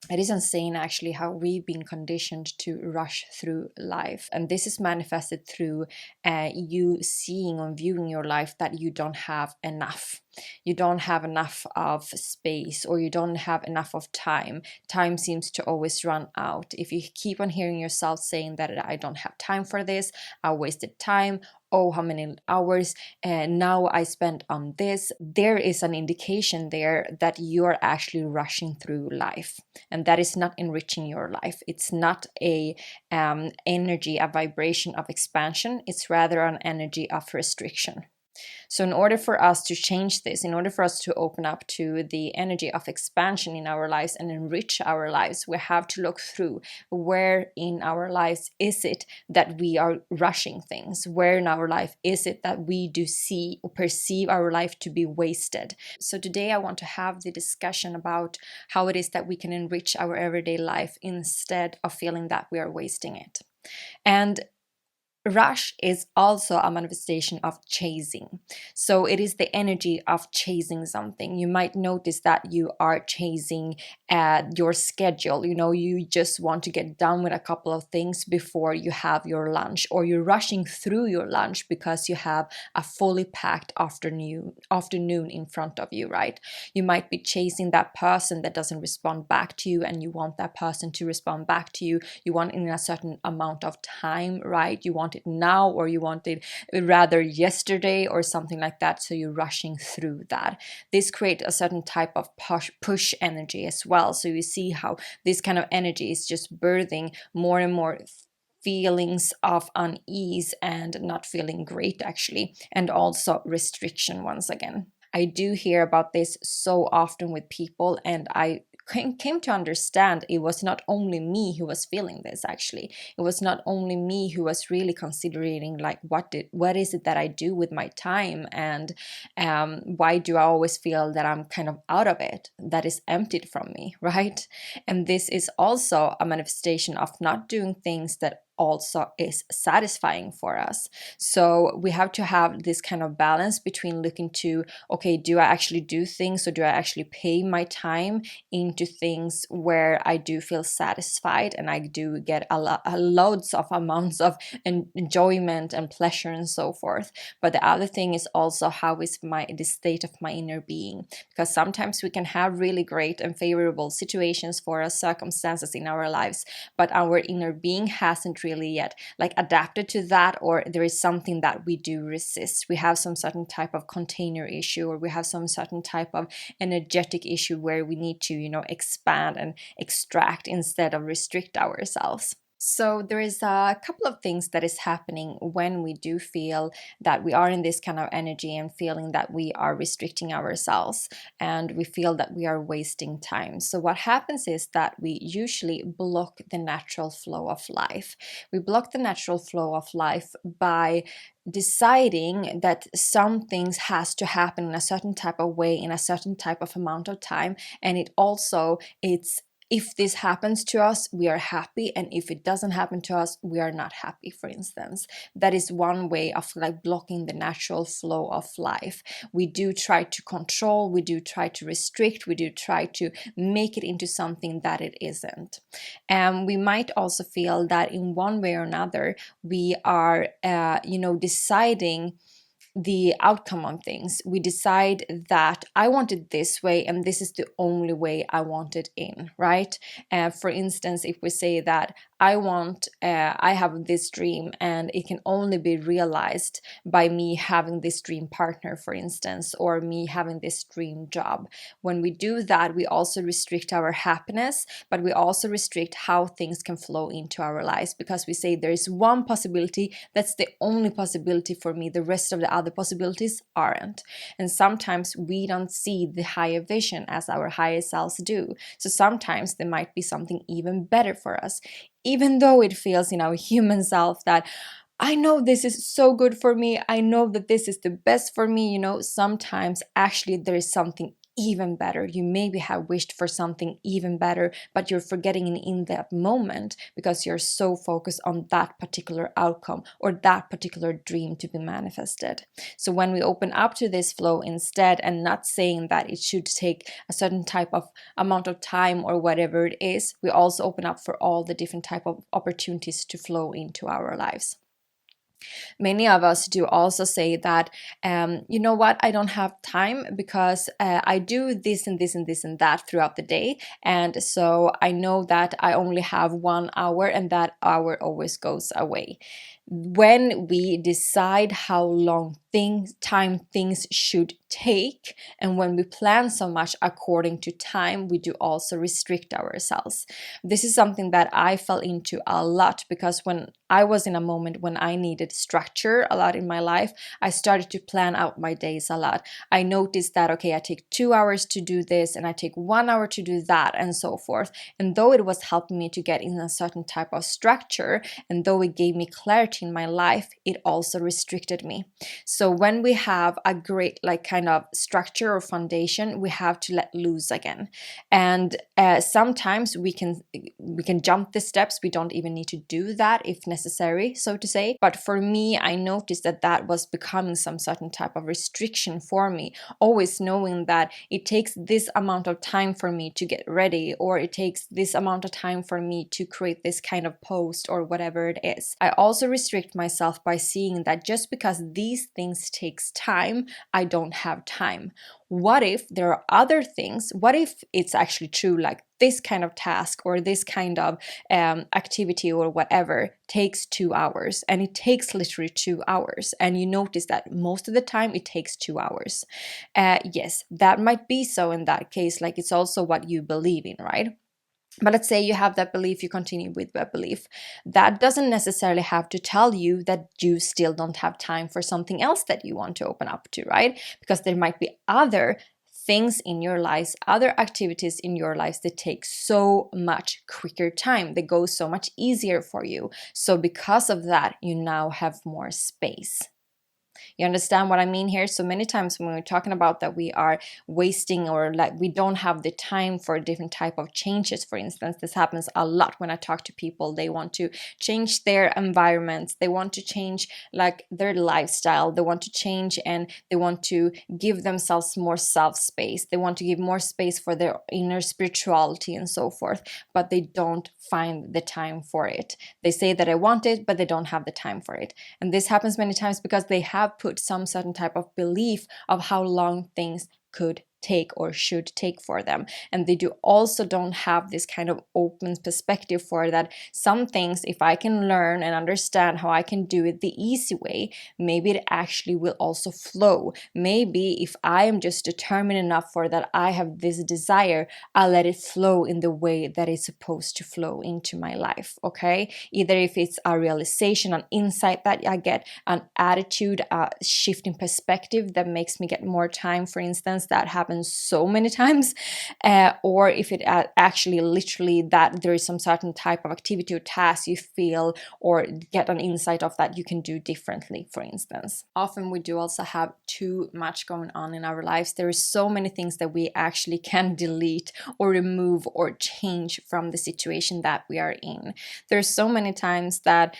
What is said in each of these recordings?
It is insane actually how we've been conditioned to rush through life. And this is manifested through you seeing or viewing your life that you don't have enough. You don't have enough of space, or you don't have enough of time. Time seems to always run out. If you keep on hearing yourself saying that I don't have time for this, I wasted time, oh, how many hours and now I spent on this, there is an indication there that you are actually rushing through life, and that is not enriching your life. It's not a energy, a vibration of expansion. It's rather an energy of restriction. So, in order for us to change this, in order for us to open up to the energy of expansion in our lives and enrich our lives, we have to look through where in our lives is it that we are rushing things? Where in our life is it that we do see or perceive our life to be wasted? So, today I want to have the discussion about how it is that we can enrich our everyday life instead of feeling that we are wasting it. And rush is also a manifestation of chasing. So it is the energy of chasing something. You might notice that you are chasing your schedule. You know, you just want to get done with a couple of things before you have your lunch, or you're rushing through your lunch because you have a fully packed afternoon in front of you, right? You might be chasing that person that doesn't respond back to you, and you want that person to respond back to you. You want it in a certain amount of time, right? You want it now, or you want it rather yesterday or something like that. So you're rushing through that. This creates a certain type of push energy as well. So you see how this kind of energy is just birthing more and more feelings of unease and not feeling great, actually, and also restriction once again. I do hear about this so often with people, and I came to understand it was not only me who was feeling this. Actually, it was not only me who was really considering, like, what is it that I do with my time, and why do I always feel that I'm kind of out of it, that is emptied from me, right? And this is also a manifestation of not doing things that also is satisfying for us. So we have to have this kind of balance between looking to, okay, do I actually do things, or do I actually pay my time into things where I do feel satisfied and I do get loads of amounts of enjoyment and pleasure and so forth. But the other thing is also, how is the state of my inner being? Because sometimes we can have really great and favorable situations for us, circumstances in our lives, but our inner being hasn't really yet like adapted to that, or there is something that we do resist. We have some certain type of container issue, or we have some certain type of energetic issue where we need to, expand and extract instead of restrict ourselves. So there is a couple of things that is happening when we do feel that we are in this kind of energy and feeling that we are restricting ourselves and we feel that we are wasting time. So what happens is that we usually block the natural flow of life. We block the natural flow of life by deciding that some things has to happen in a certain type of way in a certain type of amount of time, and it's if this happens to us, we are happy, and if it doesn't happen to us, we are not happy, for instance. That is one way of like blocking the natural flow of life. We do try to control, we do try to restrict, we do try to make it into something that it isn't. And we might also feel that in one way or another, we are, deciding the outcome on things. We decide that I want it this way, and this is the only way I want it in, right? For instance, if we say that I have this dream, and it can only be realized by me having this dream partner, for instance, or me having this dream job. When we do that, we also restrict our happiness, but we also restrict how things can flow into our lives, because we say there is one possibility, that's the only possibility for me, the rest of the other possibilities aren't. And sometimes we don't see the higher vision as our higher selves do. So sometimes there might be something even better for us, even though it feels in our human self that I know this is so good for me, I know that this is the best for me. Sometimes actually there is something even better. You maybe have wished for something even better, but you're forgetting in that moment because you're so focused on that particular outcome or that particular dream to be manifested. So when we open up to this flow instead, and not saying that it should take a certain type of amount of time or whatever it is, we also open up for all the different type of opportunities to flow into our lives. Many of us do also say that, you know what, I don't have time because I do this and this and this and that throughout the day. And so I know that I only have 1 hour and that hour always goes away. When we decide how long things should take, and when we plan so much according to time, we do also restrict ourselves. This is something that I fell into a lot, because when I was in a moment when I needed structure a lot in my life, I started to plan out my days a lot. I noticed that, okay, I take 2 hours to do this and I take 1 hour to do that, and so forth. And though it was helping me to get in a certain type of structure, and though it gave me clarity in my life, it also restricted me. So when we have a great kind of structure or foundation, we have to let loose again. And sometimes we can jump the steps. We don't even need to do that if necessary, so to say. But for me, I noticed that was becoming some certain type of restriction for me, always knowing that it takes this amount of time for me to get ready, or it takes this amount of time for me to create this kind of post or whatever it is. I also restrict myself by seeing that just because these things takes time, I don't have time. What if there are other things? What if it's actually true, like this kind of task or this kind of activity or whatever takes 2 hours, and it takes literally 2 hours, and you notice that most of the time it takes 2 hours. Yes, that might be so in that case, like it's also what you believe in, right? But let's say you have that belief, you continue with that belief. That doesn't necessarily have to tell you that you still don't have time for something else that you want to open up to, right? Because there might be other things in your lives, other activities in your lives that take so much quicker time, they go so much easier for you. So because of that, you now have more space. You understand what I mean here? So many times when we're talking about that we are wasting, or like we don't have the time for different type of changes, for instance, this happens a lot when I talk to people. They want to change their environments, they want to change like their lifestyle, they want to change, and they want to give themselves more self space, they want to give more space for their inner spirituality and so forth, but they don't find the time for it. They say that I want it, but they don't have the time for it. And this happens many times because they have put some certain type of belief of how long things could take or should take for them. And they do also don't have this kind of open perspective for that some things, if I can learn and understand how I can do it the easy way, maybe it actually will also flow. Maybe if I am just determined enough for that, I have this desire, I'll let it flow in the way that it's supposed to flow into my life. Okay, either if it's a realization, an insight that I get, an attitude, a shift in perspective that makes me get more time, for instance, that happens so many times, or if it actually literally that there is some certain type of activity or task you feel or get an insight of that you can do differently, for instance. Often we do also have too much going on in our lives. There is so many things that we actually can delete or remove or change from the situation that we are in. There's so many times that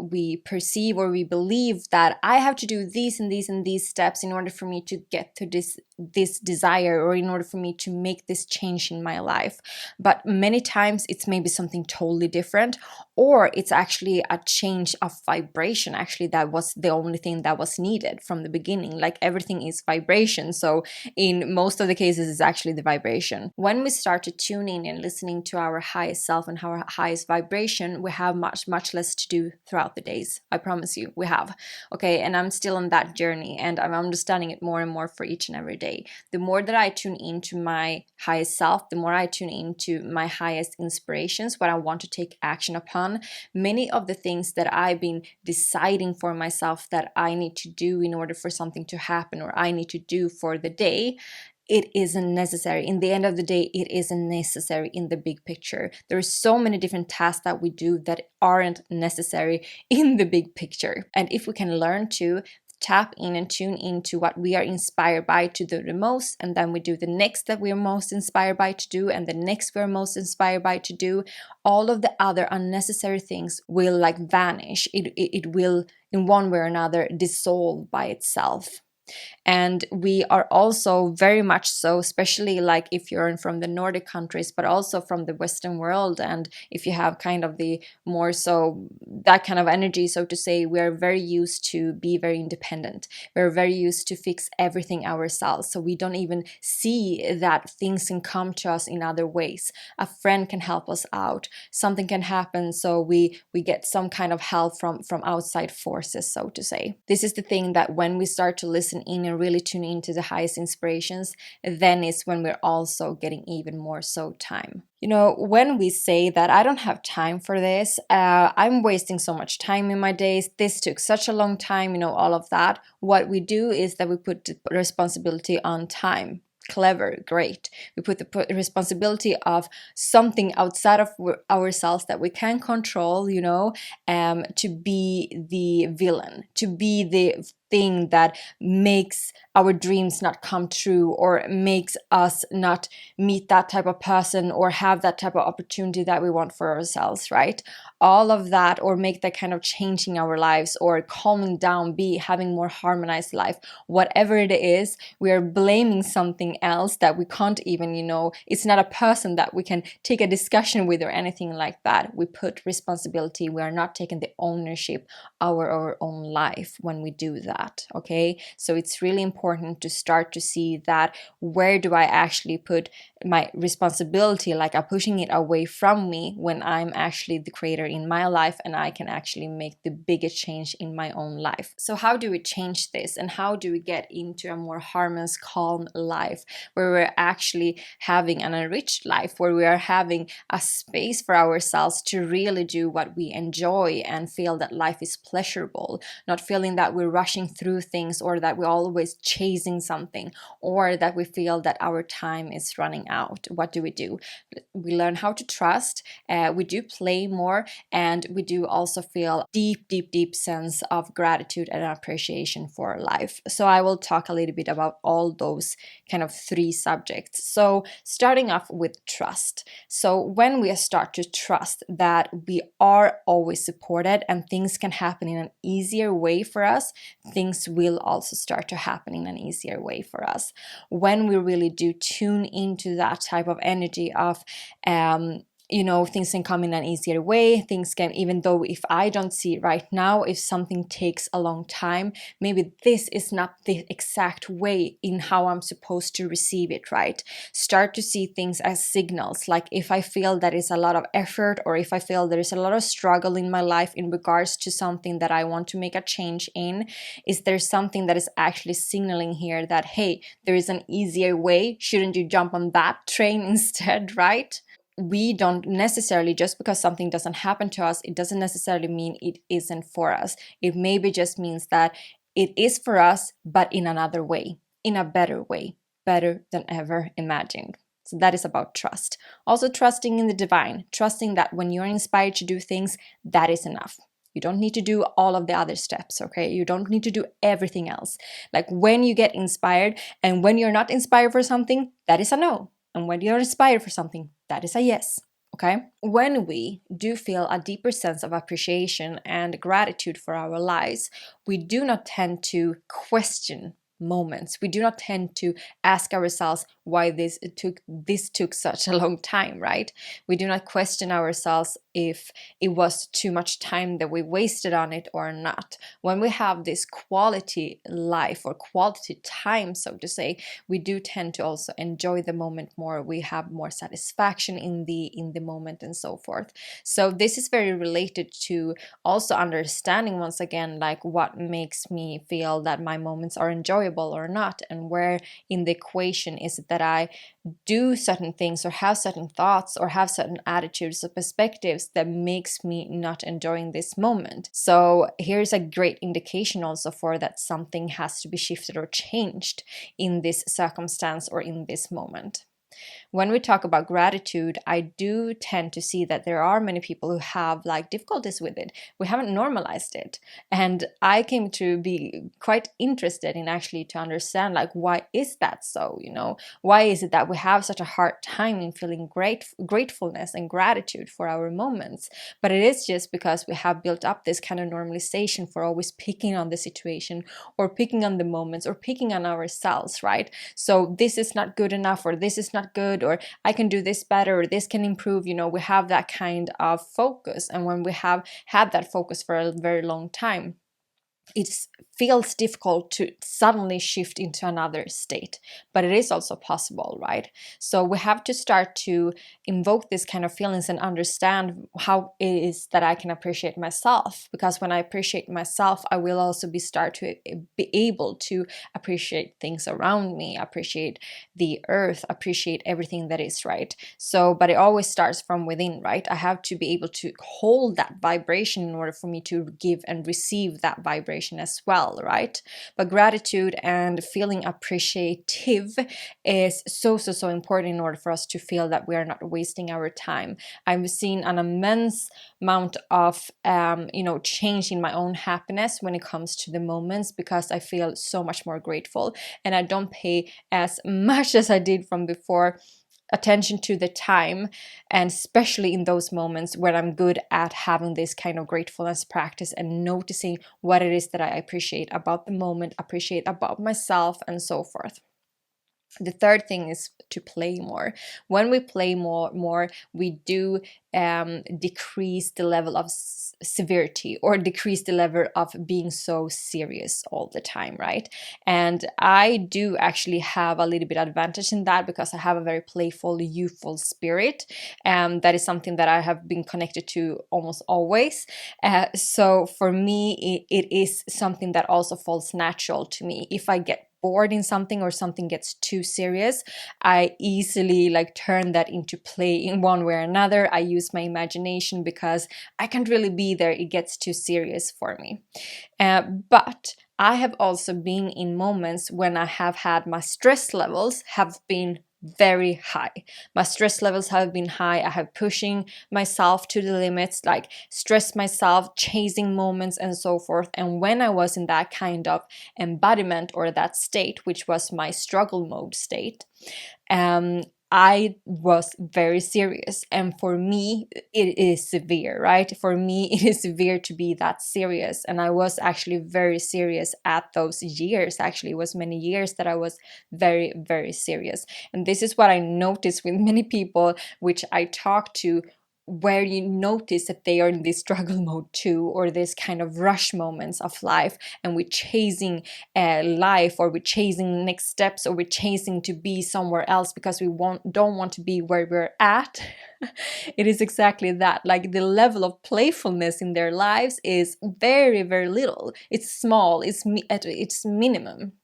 we perceive or we believe that I have to do these and these and these steps in order for me to get to this desire, or in order for me to make this change in my life. But many times it's maybe something totally different, or it's actually a change of vibration. Actually, that was the only thing that was needed from the beginning. Like everything is vibration. So in most of the cases, it's actually the vibration. When we start to tune in and listening to our highest self and our highest vibration, we have much less to do throughout the days. I promise you, we have. Okay, and I'm still on that journey, and I'm understanding it more and more for each and every day. The more that I tune into my highest self, the more I tune into my highest inspirations, what I want to take action upon. Many of the things that I've been deciding for myself that I need to do in order for something to happen, or I need to do for the day, it isn't necessary. In the end of the day, it isn't necessary in the big picture. There are so many different tasks that we do that aren't necessary in the big picture. And if we can learn to tap in and tune into what we are inspired by to do the most, and then we do the next that we are most inspired by to do, and the next we're most inspired by to do, all of the other unnecessary things will like vanish. It will in one way or another dissolve by itself. And we are also very much so, especially like if you're from the Nordic countries, but also from the Western world, and if you have kind of the more so that kind of energy, so to say, we are very used to be very independent. We're very used to fix everything ourselves, so we don't even see that things can come to us in other ways. A friend can help us out, something can happen, so we get some kind of help from outside forces, so to say. This is the thing, that when we start to listen in and really tune into the highest inspirations, then is when we're also getting even more so time. When we say that I don't have time for this, I'm wasting so much time in my days, this took such a long time, all of that, what we do is that we put the responsibility on time. Clever, great. We put the responsibility of something outside of ourselves that we can control, to be the villain, to be the thing that makes our dreams not come true, or makes us not meet that type of person or have that type of opportunity that we want for ourselves, right? All of that, or make that kind of changing our lives, or calming down, be having more harmonized life, whatever it is, we are blaming something else that we can't even, it's not a person that we can take a discussion with or anything like that. We put responsibility, we are not taking the ownership our own life when we do that. Okay, so it's really important to start to see that, where do I actually put my responsibility, like I'm pushing it away from me, when I'm actually the creator in my life, and I can actually make the biggest change in my own life. So how do we change this, and how do we get into a more harmonious, calm life, where we're actually having an enriched life, where we are having a space for ourselves to really do what we enjoy and feel that life is pleasurable, not feeling that we're rushing through things, or that we're always chasing something, or that we feel that our time is running out. What do? We learn how to trust, we do play more, and we do also feel deep sense of gratitude and appreciation for life. So I will talk a little bit about all those kind of three subjects. So starting off with trust. So when we start to trust that we are always supported and things can happen in an easier way for us, things will also start to happen in an easier way for us. When we really do tune into that type of energy of things can come in an easier way. Things can, even though if I don't see it right now, if something takes a long time, maybe this is not the exact way in how I'm supposed to receive it, right? Start to see things as signals. Like if I feel that is a lot of effort, or if I feel there is a lot of struggle in my life in regards to something that I want to make a change in, is there something that is actually signaling here that, hey, there is an easier way? Shouldn't you jump on that train instead, right? We don't necessarily, just because something doesn't happen to us, it doesn't necessarily mean it isn't for us. It maybe just means that it is for us, but in another way, in a better way, better than ever imagined. So that is about trust. Also trusting in the divine, trusting that when you're inspired to do things, that is enough. You don't need to do all of the other steps, okay? You don't need to do everything else. Like when you get inspired, and when you're not inspired for something, that is a no. And when you're inspired for something, that is a yes. Okay? When we do feel a deeper sense of appreciation and gratitude for our lives, we do not tend to question moments. We do not tend to ask ourselves why this took such a long time, right? We do not question ourselves if it was too much time that we wasted on it or not. When we have this quality life, or quality time, so to say, we do tend to also enjoy the moment more. We have more satisfaction in the moment, and so forth. So this is very related to also understanding, once again, like what makes me feel that my moments are enjoyable or not, and where in the equation is it that I do certain things, or have certain thoughts, or have certain attitudes or perspectives that makes me not enjoying this moment. So here's a great indication also for that something has to be shifted or changed in this circumstance or in this moment. when we talk about gratitude, I do tend to see that there are many people who have like difficulties with it. We haven't normalized it. And I came to be quite interested in actually to understand, like, why is that so? Why is it that we have such a hard time in feeling gratefulness and gratitude for our moments? But it is just because we have built up this kind of normalization for always picking on the situation, or picking on the moments, or picking on ourselves, right? So this is not good enough, or this is not good, or I can do this better, or this can improve. We have that kind of focus. And when we have had that focus for a very long time, it feels difficult to suddenly shift into another state, but it is also possible, right? So we have to start to invoke this kind of feelings and understand how it is that I can appreciate myself, because when I appreciate myself, I will also start to be able to appreciate things around me, appreciate the earth, appreciate everything that is, right? So, but it always starts from within, right? I have to be able to hold that vibration in order for me to give and receive that vibration as well, right? But gratitude and feeling appreciative is so important in order for us to feel that we are not wasting our time. I've seen an immense amount of change in my own happiness when it comes to the moments, because I feel so much more grateful, and I don't pay as much as I did from before attention to the time, and especially in those moments where I'm good at having this kind of gratefulness practice and noticing what it is that I appreciate about the moment, appreciate about myself, and so forth. The third thing is to play more. When we play more, we do decrease the level of severity, or decrease the level of being so serious all the time, right? And I do actually have a little bit advantage in that, because I have a very playful, youthful spirit, and that is something that I have been connected to almost always. So for me, it is something that also falls natural to me. If I get bored in something, or something gets too serious, I easily turn that into play in one way or another. I use my imagination, because I can't really be there. It gets too serious for me. But I have also been in moments when I have had my stress levels have been very high. My stress levels have been high. I have pushing myself to the limits, stress myself, chasing moments, and so forth. And when I was in that kind of embodiment, or that state, which was my struggle mode state, I was very serious. And for me, it is severe, right? For me, it is severe to be that serious. And I was actually very serious at those years. Actually, it was many years that I was very, very serious. And this is what I noticed with many people which I talk to, where you notice that they are in this struggle mode too, or this kind of rush moments of life, and we're chasing life, or we're chasing next steps, or we're chasing to be somewhere else because we don't want to be where we're at. It is exactly that. The level of playfulness in their lives is very, very little. It's small. It's at its minimum.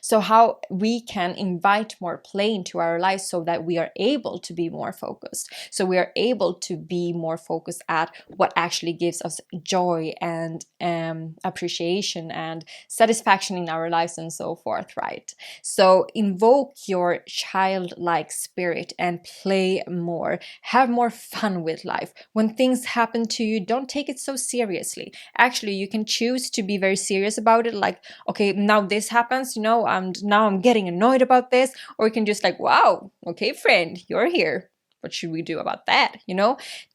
So how we can invite more play into our lives, so that we are able to be more focused. So we are able to be more focused at what actually gives us joy and appreciation and satisfaction in our lives, and so forth, right? So invoke your childlike spirit and play more. Have more fun with life. When things happen to you, don't take it so seriously. Actually, you can choose to be very serious about it, okay, now this happens, and now I'm getting annoyed about this. Or you can just wow, okay, friend, you're here. What should we do about that?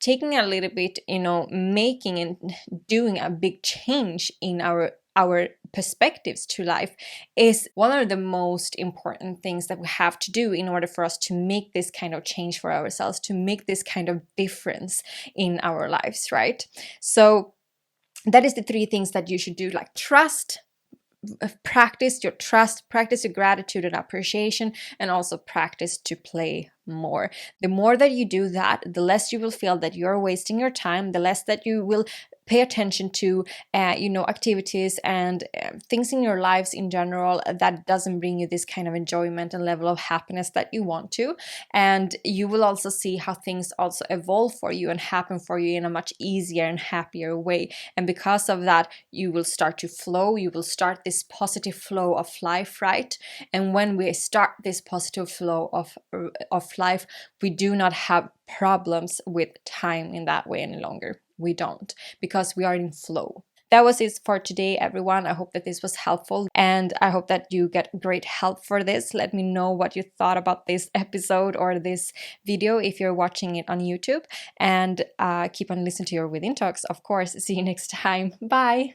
Taking a little bit, making and doing a big change in our perspectives to life is one of the most important things that we have to do in order for us to make this kind of change for ourselves, to make this kind of difference in our lives, right? So that is the three things that you should do, trust, practice your trust, practice your gratitude and appreciation, and also practice to play more. The more that you do that, the less you will feel that you're wasting your time, the less that you will pay attention to activities and things in your lives in general that doesn't bring you this kind of enjoyment and level of happiness that you want to. And you will also see how things also evolve for you and happen for you in a much easier and happier way. And because of that, you will start to flow. You will start this positive flow of life, right? And when we start this positive flow of life, we do not have problems with time in that way any longer. We don't, because we are in flow. That was it for today, everyone. I hope that this was helpful, and I hope that you get great help for this. Let me know what you thought about this episode or this video if you're watching it on YouTube, and keep on listening to your Within Talks, of course. See you next time. Bye.